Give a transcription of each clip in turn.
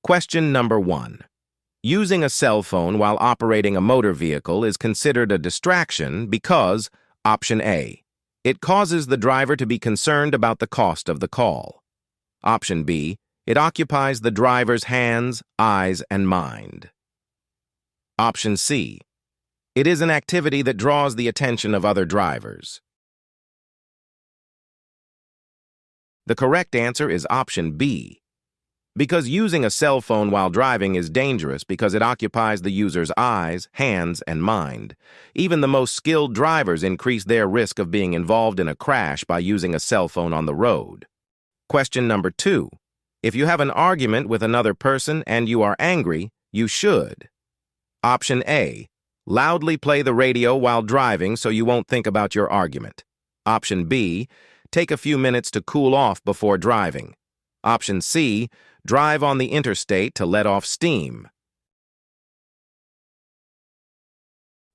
Question number 1. Using a cell phone while operating a motor vehicle is considered a distraction because, option A, it causes the driver to be concerned about the cost of the call. Option B, it occupies the driver's hands, eyes, and mind. Option C, it is an activity that draws the attention of other drivers. The correct answer is option B, because using a cell phone while driving is dangerous because it occupies the user's eyes, hands, and mind. Even the most skilled drivers increase their risk of being involved in a crash by using a cell phone on the road. Question number 2. If you have an argument with another person and you are angry, you should. Option A, loudly play the radio while driving so you won't think about your argument. Option B, take a few minutes to cool off before driving. Option C, drive on the interstate to let off steam.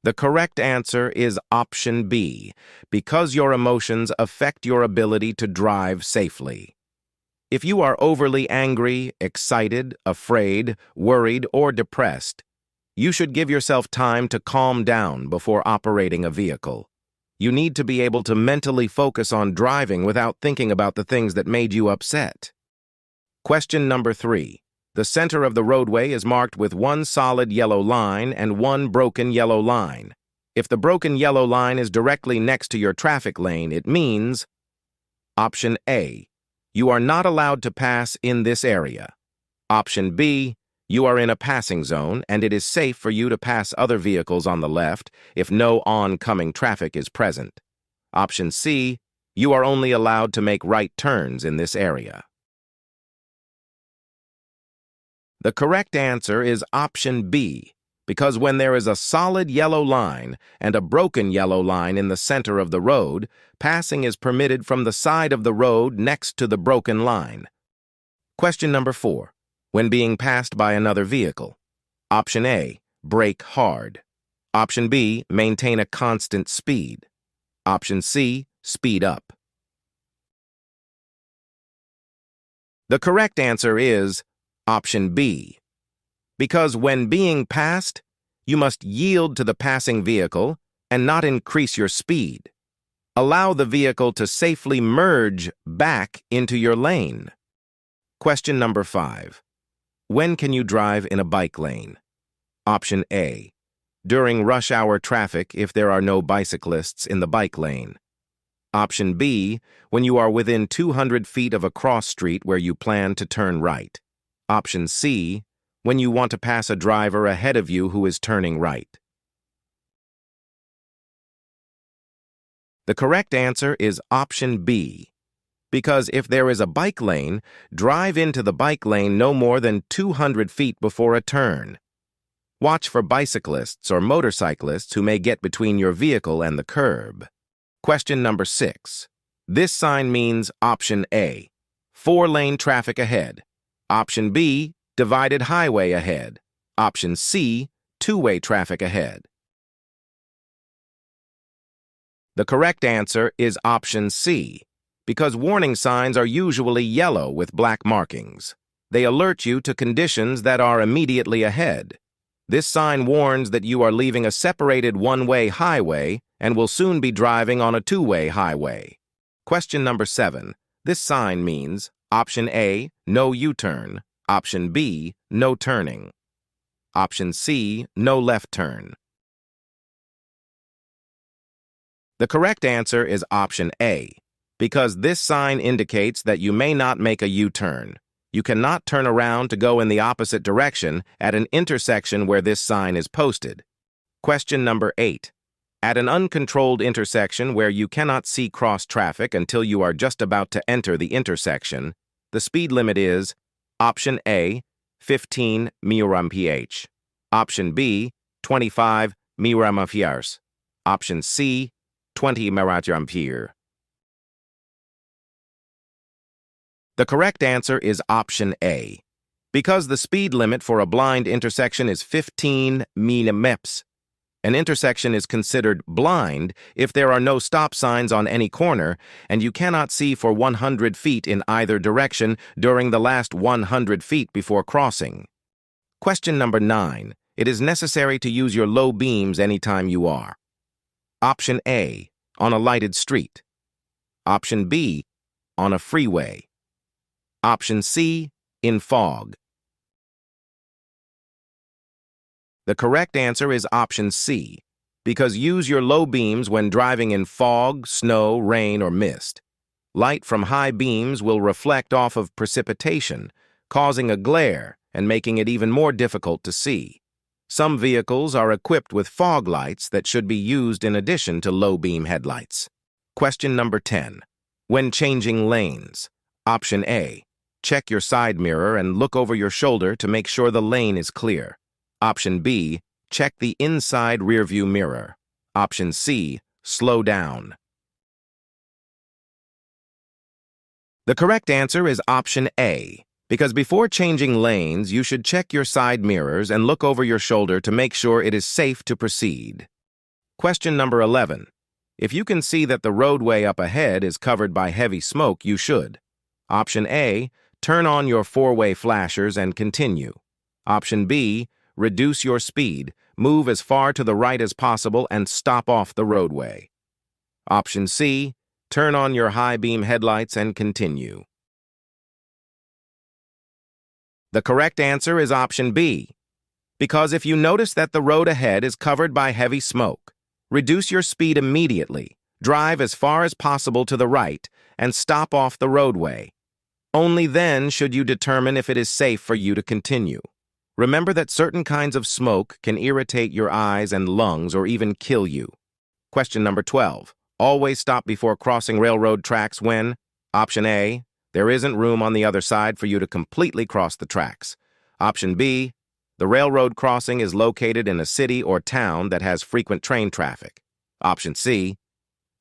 The correct answer is option B, because your emotions affect your ability to drive safely. If you are overly angry, excited, afraid, worried, or depressed, you should give yourself time to calm down before operating a vehicle. You need to be able to mentally focus on driving without thinking about the things that made you upset. Question number 3. The center of the roadway is marked with one solid yellow line and one broken yellow line. If the broken yellow line is directly next to your traffic lane, it means option A, you are not allowed to pass in this area. Option B, you are in a passing zone and it is safe for you to pass other vehicles on the left if no oncoming traffic is present. Option C, you are only allowed to make right turns in this area. The correct answer is option B, because when there is a solid yellow line and a broken yellow line in the center of the road, passing is permitted from the side of the road next to the broken line. Question number 4. When being passed by another vehicle. Option A, brake hard. Option B, maintain a constant speed. Option C, speed up. The correct answer is option B, because when being passed, you must yield to the passing vehicle and not increase your speed. Allow the vehicle to safely merge back into your lane. Question number 5. When can you drive in a bike lane? Option A, during rush hour traffic if there are no bicyclists in the bike lane. Option B, when you are within 200 feet of a cross street where you plan to turn right. Option C, when you want to pass a driver ahead of you who is turning right. The correct answer is option B, because if there is a bike lane, drive into the bike lane no more than 200 feet before a turn. Watch for bicyclists or motorcyclists who may get between your vehicle and the curb. Question number 6. This sign means option A, 4-lane traffic ahead. Option B, divided highway ahead. Option C, 2-way traffic ahead. The correct answer is option C, because warning signs are usually yellow with black markings. They alert you to conditions that are immediately ahead. This sign warns that you are leaving a separated one-way highway and will soon be driving on a 2-way highway. Question number 7. This sign means option A, no U-turn. Option B, no turning. Option C, no left turn. The correct answer is option A, because this sign indicates that you may not make a U-turn. You cannot turn around to go in the opposite direction at an intersection where this sign is posted. Question number 8. At an uncontrolled intersection where you cannot see cross traffic until you are just about to enter the intersection, the speed limit is option A, 15 mph. Option B, 25 mph. Option C, 20 mph. The correct answer is option A, because the speed limit for a blind intersection is 15 mph. An intersection is considered blind if there are no stop signs on any corner and you cannot see for 100 feet in either direction during the last 100 feet before crossing. Question number 9. It is necessary to use your low beams anytime you are. Option A, on a lighted street. Option B, on a freeway. Option C, in fog. The correct answer is option C, because use your low beams when driving in fog, snow, rain, or mist. Light from high beams will reflect off of precipitation, causing a glare and making it even more difficult to see. Some vehicles are equipped with fog lights that should be used in addition to low beam headlights. Question number 10. When changing lanes. Option A. Check your side mirror and look over your shoulder to make sure the lane is clear. Option B. Check the inside rearview mirror. Option C. Slow down. The correct answer is option A, because before changing lanes, you should check your side mirrors and look over your shoulder to make sure it is safe to proceed. Question number 11. If you can see that the roadway up ahead is covered by heavy smoke, you should. Option A. Turn on your four-way flashers and continue. Option B. Reduce your speed, move as far to the right as possible, and stop off the roadway. Option C. Turn on your high-beam headlights and continue. The correct answer is option B, because if you notice that the road ahead is covered by heavy smoke, reduce your speed immediately, drive as far as possible to the right, and stop off the roadway. Only then should you determine if it is safe for you to continue. Remember that certain kinds of smoke can irritate your eyes and lungs or even kill you. Question number 12. Always stop before crossing railroad tracks when, option A, there isn't room on the other side for you to completely cross the tracks. Option B, the railroad crossing is located in a city or town that has frequent train traffic. Option C,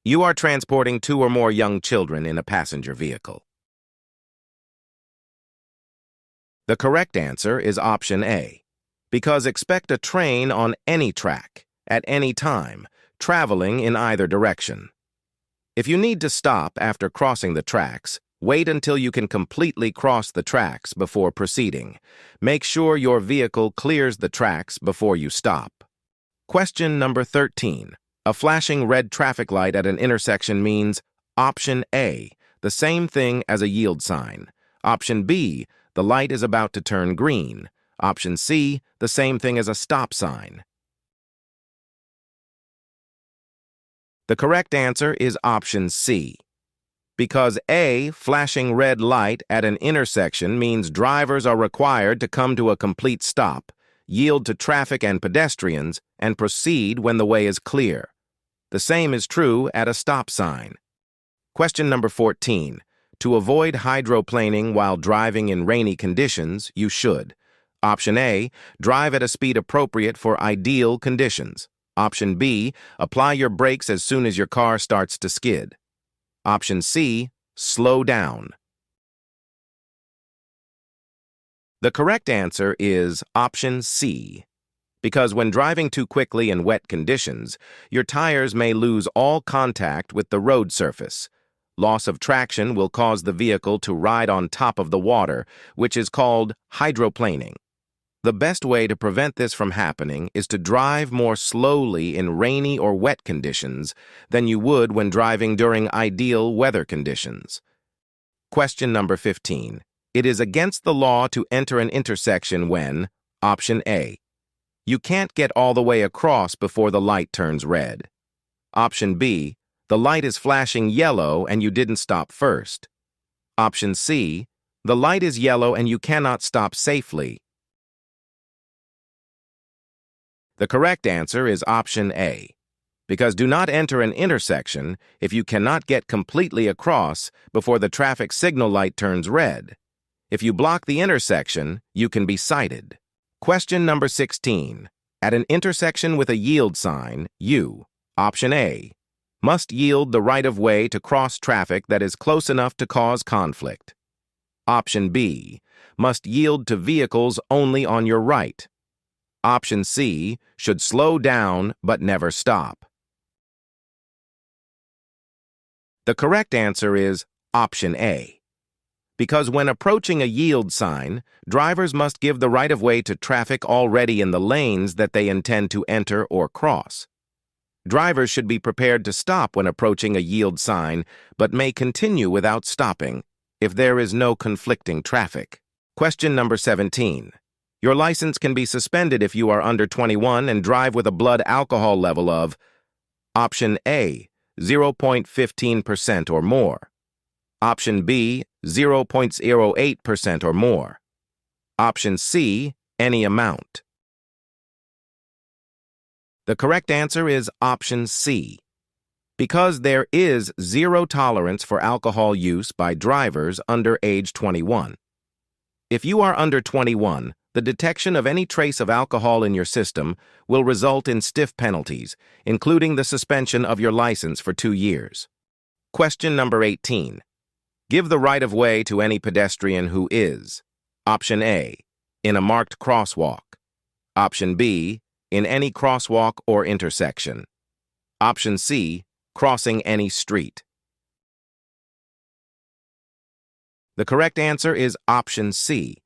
you are transporting 2 or more young children in a passenger vehicle. The correct answer is option A, because expect a train on any track, at any time, traveling in either direction. If you need to stop after crossing the tracks, wait until you can completely cross the tracks before proceeding. Make sure your vehicle clears the tracks before you stop. Question number 13. A flashing red traffic light at an intersection means option A, the same thing as a yield sign. Option B, the light is about to turn green. Option C, the same thing as a stop sign. The correct answer is option C, because A, flashing red light at an intersection means drivers are required to come to a complete stop, yield to traffic and pedestrians, and proceed when the way is clear. The same is true at a stop sign. Question number 14. To avoid hydroplaning while driving in rainy conditions, you should. Option A, drive at a speed appropriate for ideal conditions. Option B, apply your brakes as soon as your car starts to skid. Option C, slow down. The correct answer is option C, because when driving too quickly in wet conditions, your tires may lose all contact with the road surface. Loss of traction will cause the vehicle to ride on top of the water, which is called hydroplaning. The best way to prevent this from happening is to drive more slowly in rainy or wet conditions than you would when driving during ideal weather conditions. Question number 15. It is against the law to enter an intersection when, option A, you can't get all the way across before the light turns red. Option B, the light is flashing yellow and you didn't stop first. Option C, the light is yellow and you cannot stop safely. The correct answer is option A, because do not enter an intersection if you cannot get completely across before the traffic signal light turns red. If you block the intersection, you can be cited. Question number 16. At an intersection with a yield sign, you, option A, must yield the right-of-way to cross traffic that is close enough to cause conflict. Option B, must yield to vehicles only on your right. Option C, should slow down but never stop. The correct answer is option A. Because when approaching a yield sign, drivers must give the right-of-way to traffic already in the lanes that they intend to enter or cross. Drivers should be prepared to stop when approaching a yield sign, but may continue without stopping if there is no conflicting traffic. Question number 17. Your license can be suspended if you are under 21 and drive with a blood alcohol level of option A, 0.15% or more. Option B, 0.08% or more. Option C, any amount. The correct answer is option C. Because there is zero tolerance for alcohol use by drivers under age 21. If you are under 21, the detection of any trace of alcohol in your system will result in stiff penalties, including the suspension of your license for 2 years. Question number 18. Give the right-of-way to any pedestrian who is option A, in a marked crosswalk. Option B, in any crosswalk or intersection. Option C, crossing any street. The correct answer is option C,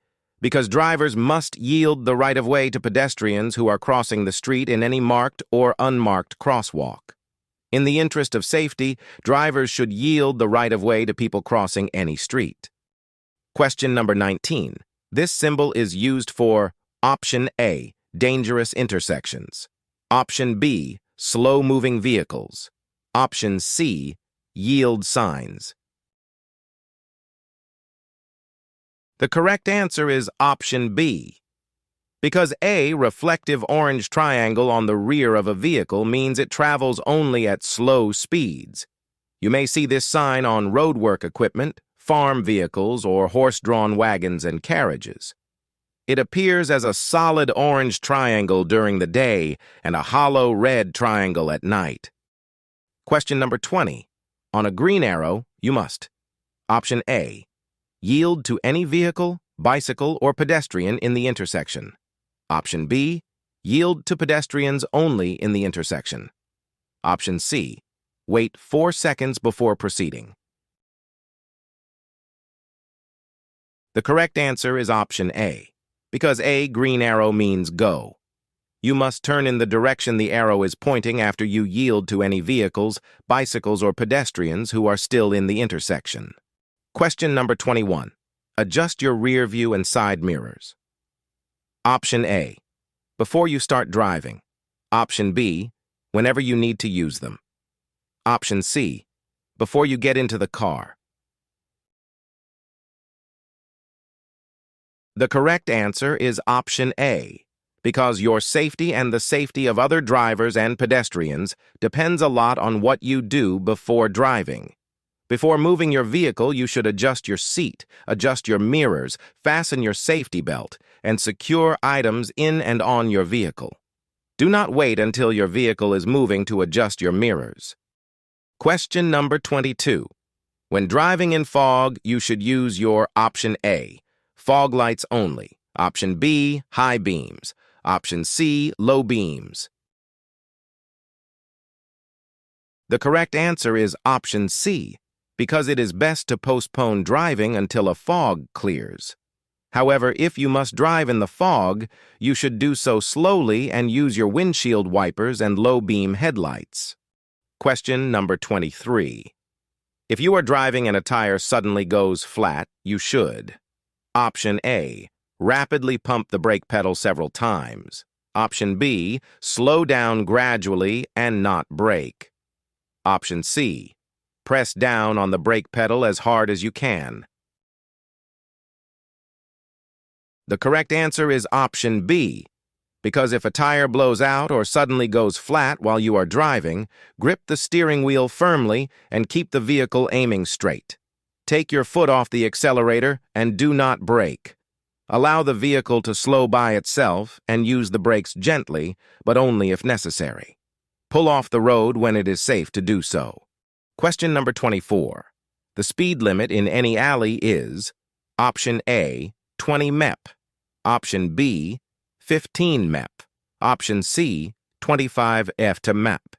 because drivers must yield the right-of-way to pedestrians who are crossing the street in any marked or unmarked crosswalk. In the interest of safety, drivers should yield the right-of-way to people crossing any street. Question number 19. This symbol is used for option A, dangerous intersections. Option B, slow-moving vehicles. Option C, yield signs. The correct answer is option B. Because A, reflective orange triangle on the rear of a vehicle, means it travels only at slow speeds. You may see this sign on roadwork equipment, farm vehicles, or horse-drawn wagons and carriages. It appears as a solid orange triangle during the day and a hollow red triangle at night. Question number 20. On a green arrow, you must option A, yield to any vehicle, bicycle, or pedestrian in the intersection. Option B, yield to pedestrians only in the intersection. Option C, wait 4 seconds before proceeding. The correct answer is option A, because A, green arrow, means go. You must turn in the direction the arrow is pointing after you yield to any vehicles, bicycles, or pedestrians who are still in the intersection. Question number 21. Adjust your rear view and side mirrors. Option A, before you start driving. Option B, whenever you need to use them. Option C, before you get into the car. The correct answer is option A, because your safety and the safety of other drivers and pedestrians depends a lot on what you do before driving. Before moving your vehicle, you should adjust your seat, adjust your mirrors, fasten your safety belt, and secure items in and on your vehicle. Do not wait until your vehicle is moving to adjust your mirrors. Question number 22. When driving in fog, you should use your option A, fog lights only. Option B, high beams. Option C, low beams. The correct answer is option C, because it is best to postpone driving until a fog clears. However, if you must drive in the fog, you should do so slowly and use your windshield wipers and low-beam headlights. Question number 23. If you are driving and a tire suddenly goes flat, you should. Option A, rapidly pump the brake pedal several times. Option B, slow down gradually and not brake. Option C, press down on the brake pedal as hard as you can. The correct answer is option B, because if a tire blows out or suddenly goes flat while you are driving, grip the steering wheel firmly and keep the vehicle aiming straight. Take your foot off the accelerator and do not brake. Allow the vehicle to slow by itself and use the brakes gently, but only if necessary. Pull off the road when it is safe to do so. Question number 24. The speed limit in any alley is option A, 20 mph. Option B, 15 mph. Option C, 25F to map.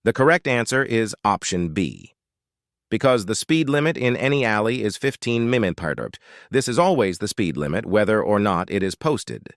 The correct answer is option B. Because the speed limit in any alley is 15 mm. This is always the speed limit, whether or not it is posted.